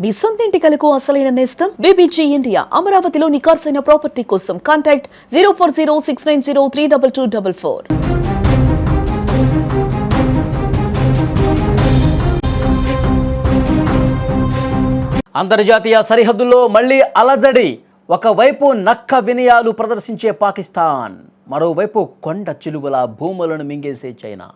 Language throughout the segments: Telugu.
మీ సొంతింటి కలకు అసలైన నేస్తం బీబీజీ ఇండియా. అమరావతిలో నికార్సైన ప్రాపర్టీ కోసం కాంటాక్ట్ 0406903224. అంతర్జాతీయ సరిహద్దుల్లో మళ్లీ అలజడి. ఒకవైపు నక్క వినయాలు ప్రదర్శించే పాకిస్తాన్, మరోవైపు కొండ చిలువల భూములను మింగేసే చైనా.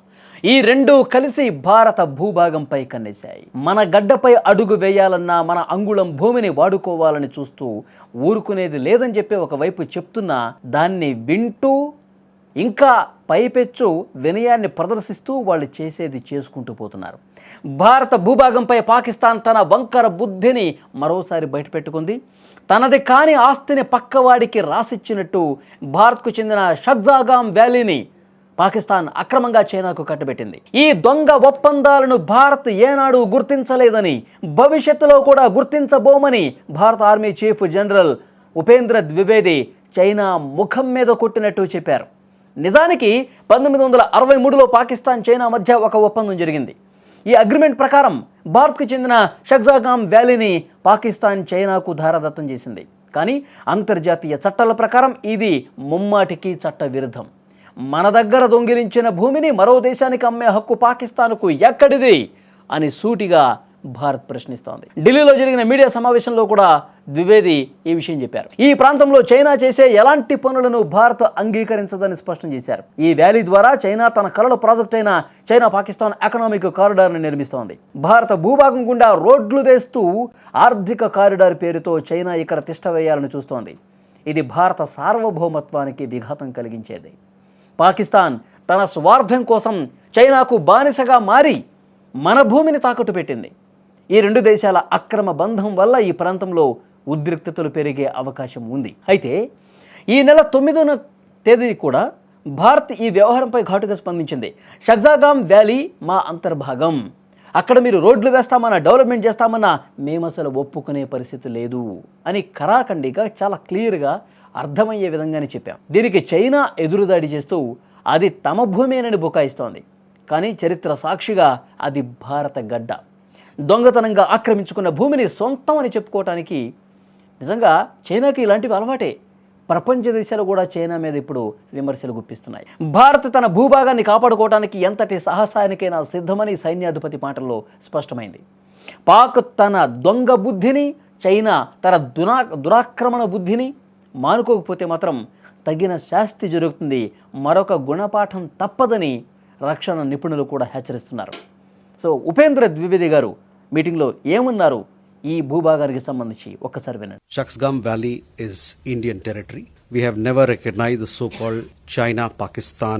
ఈ రెండు కలిసి భారత భూభాగంపై కన్నేశాయి. మన గడ్డపై అడుగు వేయాలన్నా మన అంగుళం భూమిని వాడుకోవాలని చూస్తూ ఊరుకునేది లేదని చెప్పి ఒకవైపు చెప్తున్నా, దాన్ని వింటూ ఇంకా పైపెచ్చు వినయాన్ని ప్రదర్శిస్తూ వాళ్ళు చేసేది చేసుకుంటూ పోతున్నారు. భారత భూభాగంపై పాకిస్తాన్ తన వంకర బుద్ధిని మరోసారి బయటపెట్టుకుంది. తనది కాని ఆస్తిని పక్కవాడికి రాసిచ్చినట్టు భారత్కు చెందిన షగ్జాగాం వ్యాలీని పాకిస్తాన్ అక్రమంగా చైనాకు కట్టబెట్టింది. ఈ దొంగ ఒప్పందాలను భారత్ ఏనాడు గుర్తించలేదని, భవిష్యత్తులో కూడా గుర్తించబోమని భారత army chief general Upendra Dwivedi China ముఖం మీద కొట్టినట్టు చెప్పారు. నిజానికి 1963లో పాకిస్తాన్ చైనా మధ్య ఒక ఒప్పందం జరిగింది. ఈ అగ్రిమెంట్ ప్రకారం భారత్కు చెందిన షగ్జాగాం వ్యాలీని పాకిస్తాన్ చైనాకు ధారదత్తం చేసింది. కానీ అంతర్జాతీయ చట్టాల ప్రకారం ఇది ముమ్మాటికి చట్ట విరుద్ధం. మన దగ్గర దొంగిలించిన భూమిని మరో దేశానికి అమ్మే హక్కు పాకిస్తాన్కు ఎక్కడిది అని సూటిగా భారత్ ప్రశ్నిస్తోంది. ఢిల్లీలో జరిగిన మీడియా సమావేశంలో కూడా ద్వివేది ఈ విషయం చెప్పారు. ఈ ప్రాంతంలో చైనా చేసే ఎలాంటి పనులను భారత్ అంగీకరించదని స్పష్టం చేశారు. ఈ వ్యాలీ ద్వారా చైనా తన కలల ప్రాజెక్ట్ అయిన చైనా పాకిస్తాన్ ఎకనామిక్ కారిడార్ని నిర్మిస్తోంది. భారత భూభాగం గుండా రోడ్లు వేస్తూ ఆర్థిక కారిడార్ పేరుతో చైనా ఇక్కడ తిష్ట వేయాలని చూస్తోంది. ఇది భారత సార్వభౌమత్వానికి విఘాతం కలిగించేది. పాకిస్తాన్ తన స్వార్థం కోసం చైనాకు బానిసగా మారి మన భూమిని తాకట్టు పెట్టింది. ఈ రెండు దేశాల అక్రమ బంధం వల్ల ఈ ప్రాంతంలో ఉద్రిక్తతలు పెరిగే అవకాశం ఉంది. అయితే ఈ నెల 9వ తేదీ కూడా భారత్ ఈ వ్యవహారంపై ఘాటుగా స్పందించింది. షగ్జాగాం వ్యాలీ మా అంతర్భాగం, అక్కడ మీరు రోడ్లు వేస్తామన్నా డెవలప్మెంట్ చేస్తామన్నా మేము అసలు ఒప్పుకునే పరిస్థితి లేదు అని కరాఖండిగా చాలా క్లియర్గా అర్థమయ్యే విధంగానే చెప్పాం. దీనికి చైనా ఎదురుదాడి చేస్తూ అది తమ భూమేనని బుకాయిస్తోంది. కానీ చరిత్ర సాక్షిగా అది భారత గడ్డ. దొంగతనంగా ఆక్రమించుకున్న భూమిని సొంతం అని చెప్పుకోవటానికి నిజంగా చైనాకి ఇలాంటివి అలవాటే. ప్రపంచ దేశాలు కూడా చైనా మీద ఇప్పుడు విమర్శలు గుప్పిస్తున్నాయి. భారత్ తన భూభాగాన్ని కాపాడుకోవడానికి ఎంతటి సాహసానికైనా సిద్ధమని సైన్యాధిపతి మాటల్లో స్పష్టమైంది. పాక్ తన దొంగ బుద్ధిని, చైనా తన దురాక్రమణ బుద్ధిని మానుకోకపోతే మాత్రం తగిన శాస్తి జరుగుతుంది, మరొక గుణపాఠం తప్పదని రక్షణ నిపుణులు కూడా హెచ్చరిస్తున్నారు. సో ఉపేంద్ర ద్వివేది గారు మీటింగ్లో ఏమన్నారు ఈ భూభాగానికి సంబంధించి ఒక్కసారి వినండి. Shaksgam Valley is Indian territory. We have never recognized the so-called China-Pakistan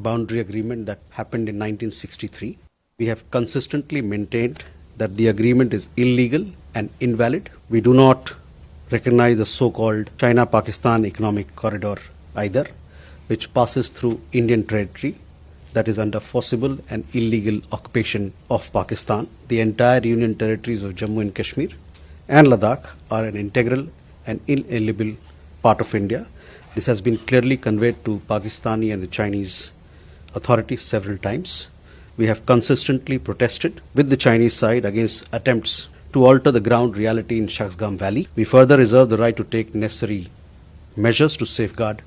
boundary agreement that happened in 1963. We have consistently maintained that the agreement is illegal and invalid. We do not recognize the so-called China-Pakistan economic corridor either, which passes through Indian territory that is under forcible and illegal occupation of Pakistan. The entire Union territories of Jammu and Kashmir and Ladakh are an integral and inalienable part of India. This has been clearly conveyed to Pakistani and the Chinese authorities several times. We have consistently protested with the Chinese side against attempts to alter the ground reality in Shaksgam Valley. We further reserve the right to take necessary measures to safeguard